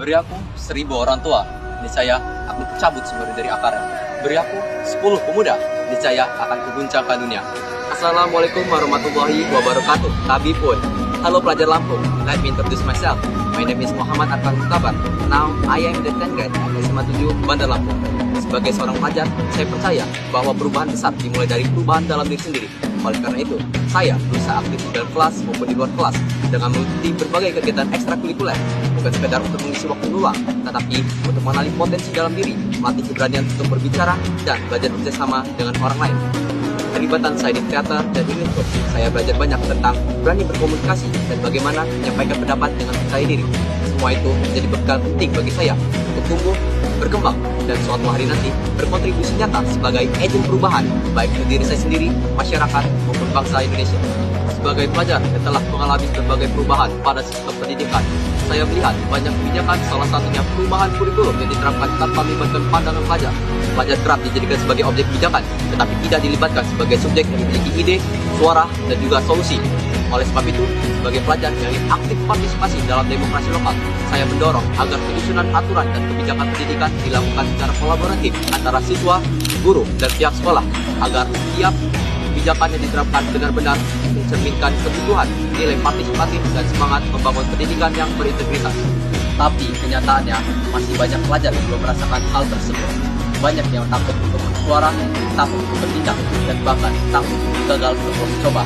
Beri aku 1.000 orang tua, niscaya aku cabut seluruh dari akarnya. Beri aku 10 pemuda, niscaya akan kuguncangkan dunia. Assalamualaikum warahmatullahi wabarakatuh. Tabi pun. Halo pelajar Lampung, let me introduce myself. My name is Muhammad Arkan Muktabar. Now, I am the 10th grade at SMA 7 Bandar Lampung. Sebagai seorang pelajar, saya percaya bahwa perubahan besar dimulai dari perubahan dalam diri sendiri. Oleh karena itu, saya berusaha aktif di dalam kelas maupun di luar kelas dengan mengikuti berbagai kegiatan ekstrakurikuler, bukan sekedar untuk mengisi waktu luang, tetapi untuk mengenali potensi dalam diri, melatih keberanian untuk berbicara, dan belajar bekerjasama dengan orang lain. Keterlibatan saya di teater dan unit grup, saya belajar banyak tentang berani berkomunikasi dan bagaimana menyampaikan pendapat dengan percaya diri. Semua itu menjadi bekal penting bagi saya untuk tumbuh, berkembang, dan suatu hari nanti berkontribusi nyata sebagai agen perubahan, baik ke diri saya sendiri, masyarakat, maupun bangsa Indonesia. Sebagai pelajar yang telah mengalami berbagai perubahan pada sistem pendidikan, saya melihat banyak kebijakan, salah satunya perubahan kurikulum yang diterapkan tanpa melibatkan pandangan pelajar. Pelajar kerap dijadikan sebagai objek kebijakan, tetapi tidak dilibatkan sebagai subjek yang memiliki ide, suara, dan juga solusi. Oleh sebab itu, sebagai pelajar yang ingin aktif partisipasi dalam demokrasi lokal, saya mendorong agar penyusunan aturan dan kebijakan pendidikan dilakukan secara kolaboratif antara siswa, guru, dan pihak sekolah, agar setiap kebijakan yang diterapkan benar-benar mencerminkan kebutuhan, nilai partisipatif, dan semangat membangun pendidikan yang berintegritas. Tapi kenyataannya, masih banyak pelajar yang belum merasakan hal tersebut. Banyak yang takut untuk bersuara, takut untuk bertindak, dan bahkan takut untuk gagal untuk mencoba.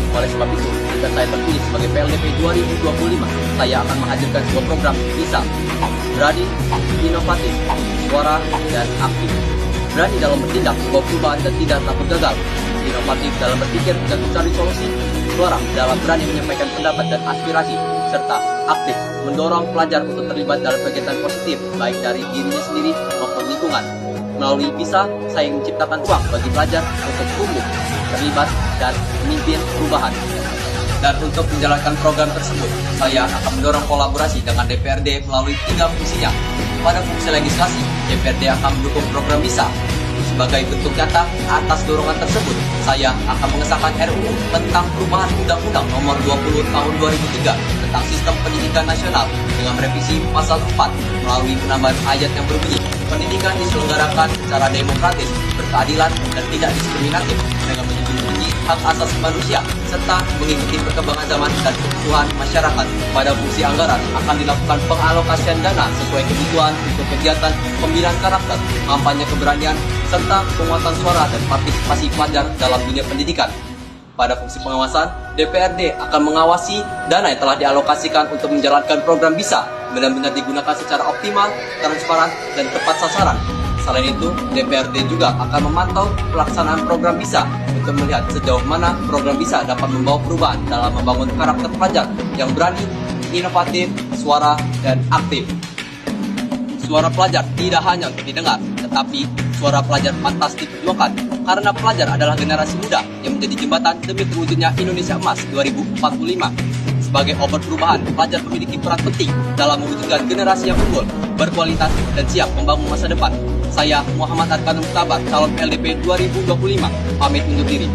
Oleh sebab itu, jika saya terpilih sebagai PLDP 2025, saya akan menghadirkan sebuah program bisa berani, inovatif, suara, dan aktif. Berani dalam bertindak, membawa perubahan dan tidak takut gagal. Inovatif dalam berpikir dan mencari solusi. Suara dalam berani menyampaikan pendapat dan aspirasi, serta aktif mendorong pelajar untuk terlibat dalam kegiatan positif, baik dari dirinya sendiri maupun lingkungan. Melalui PISA, saya ingin menciptakan ruang bagi pelajar untuk tumbuh, terlibat, dan memimpin perubahan. Dan untuk menjalankan program tersebut, saya akan mendorong kolaborasi dengan DPRD melalui 3 fungsinya. Pada fungsi legislasi, DPRD akan mendukung program BISA. Sebagai bentuk nyata atas dorongan tersebut, saya akan mengesahkan RUU tentang perubahan Undang-Undang Nomor 20 Tahun 2003 tentang Sistem Pendidikan Nasional dengan merevisi pasal 4 melalui penambahan ayat yang berbunyi, pendidikan diselenggarakan secara demokratis, berkeadilan, dan tidak diskriminatif dengan menjunjung hak asasi manusia serta mengikuti perkembangan zaman dan kebutuhan masyarakat. Pada fungsi anggaran akan dilakukan pengalokasian dana sesuai kebutuhan untuk kegiatan pembinaan karakter, kampanye keberanian, serta penguatan suara dan partisipasi pelajar dalam dunia pendidikan. Pada fungsi pengawasan, DPRD akan mengawasi dana yang telah dialokasikan untuk menjalankan program BISA benar-benar digunakan secara optimal, transparan, dan tepat sasaran. Selain itu, DPRD juga akan memantau pelaksanaan program BISA untuk melihat sejauh mana program BISA dapat membawa perubahan dalam membangun karakter pelajar yang berani, inovatif, suara, dan aktif. Suara pelajar tidak hanya untuk didengar, tetapi suara pelajar pantas diperjuangkan karena pelajar adalah generasi muda yang menjadi jembatan demi terwujudnya Indonesia Emas 2045. Sebagai obat perubahan, pelajar memiliki peran penting dalam mewujudkan generasi yang unggul, berkualitas, dan siap membangun masa depan. Saya Muhammad Arkan Muktabar, calon PLDP 2025, pamit undur diri.